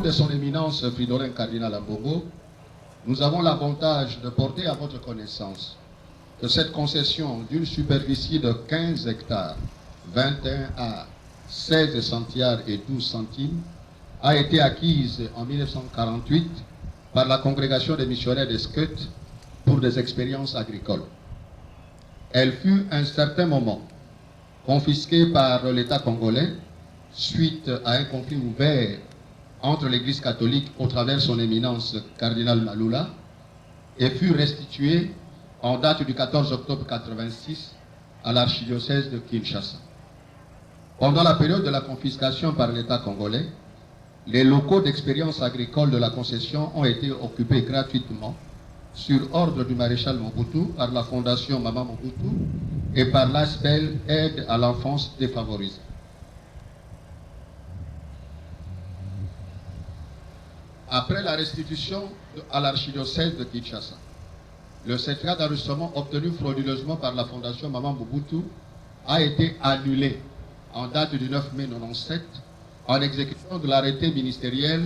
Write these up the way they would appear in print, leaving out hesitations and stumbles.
de son éminence Fridolin Cardinal Ambongo, nous avons l'avantage de porter à votre connaissance que cette concession d'une superficie de 15 hectares, 21 à 16 centiares et 12 centimes a été acquise en 1948 par la congrégation des missionnaires d'Esquet pour des expériences agricoles. Elle fut un certain moment confisquée par l'État congolais suite à un conflit ouvert entre l'Église catholique au travers son éminence cardinal Malula et fut restituée en date du 14 octobre 1986 à l'archidiocèse de Kinshasa. Pendant la période de la confiscation par l'État congolais, les locaux d'expérience agricole de la concession ont été occupés gratuitement sur ordre du maréchal Mobutu par la fondation Maman Mobutu et par l'ASBEL Aide à l'enfance défavorisée. Après la restitution à l'archidiocèse de Kinshasa, le certificat d'enregistrement obtenu frauduleusement par la fondation Maman Mobutu a été annulé en date du 9 mai 1997 en exécution de l'arrêté ministériel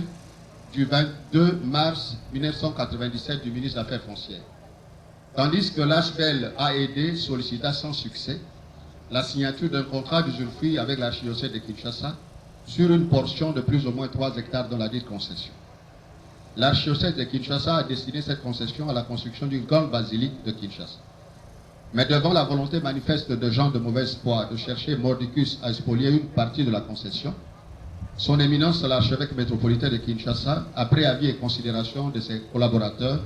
du 22 mars 1997 du ministre des Affaires foncières. Tandis que l'ASBEL AED sollicita sans succès la signature d'un contrat d'usufruit avec l'archidiocèse de Kinshasa sur une portion de plus ou moins 3 hectares dans la dite concession. L'archidiocèse de Kinshasa a destiné cette concession à la construction d'une grande basilique de Kinshasa. Mais devant la volonté manifeste de gens de mauvaise foi de chercher mordicus à spolier une partie de la concession, son éminence l'archevêque métropolitain de Kinshasa, après avis et considération de ses collaborateurs,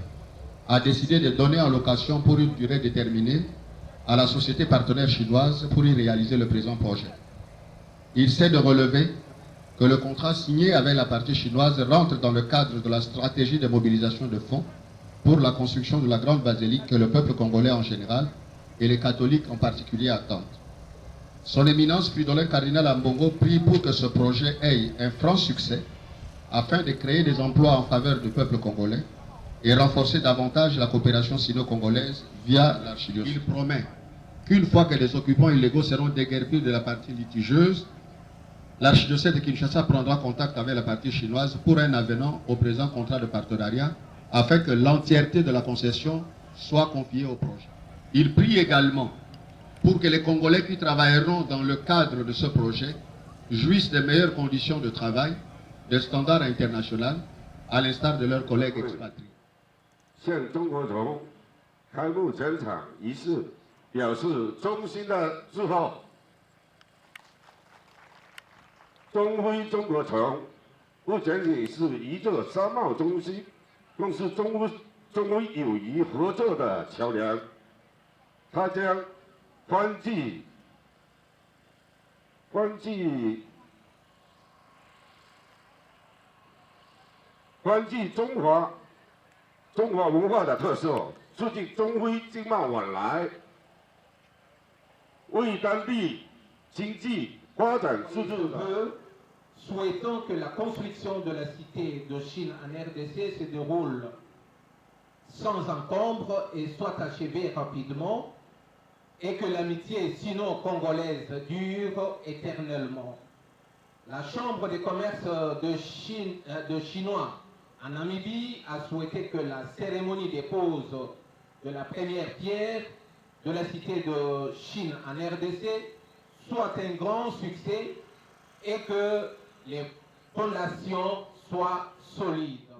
a décidé de donner en location pour une durée déterminée à la société partenaire chinoise pour y réaliser le présent projet. Il s'est de relever que le contrat signé avec la partie chinoise rentre dans le cadre de la stratégie de mobilisation de fonds pour la construction de la grande basilique que le peuple congolais en général et les catholiques en particulier attendent. Son éminence Fridolin Cardinal Ambongo prie pour que ce projet ait un franc succès afin de créer des emplois en faveur du peuple congolais et renforcer davantage la coopération sino-congolaise via l'archidiocèse. Il promet qu'une fois que les occupants illégaux seront déguerpis de la partie litigieuse, l'archidiocèse de Kinshasa prendra contact avec la partie chinoise pour un avenant au présent contrat de partenariat afin que l'entièreté de la concession soit confiée au projet. Il prie également pour que les Congolais qui travailleront dans le cadre de ce projet jouissent des meilleures conditions de travail, de standards internationaux, à l'instar de leurs collègues expatriés. 向中国从开幕整场仪式表示衷心的祝贺。中非中国城不仅仅是一座商贸中心，更是中非友谊合作的桥梁。它将欢聚中华文化的特色，促进中非经贸往来，为当地经济发展注入。Souhaitons que la construction de la cité de Chine en RDC se déroule sans encombre et soit achevée rapidement, et que l'amitié sino-congolaise dure éternellement. La Chambre des commerces de Chinois en Namibie a souhaité que la cérémonie des poses de la première pierre de la cité de Chine en RDC soit un grand succès et que les fondations soient solides.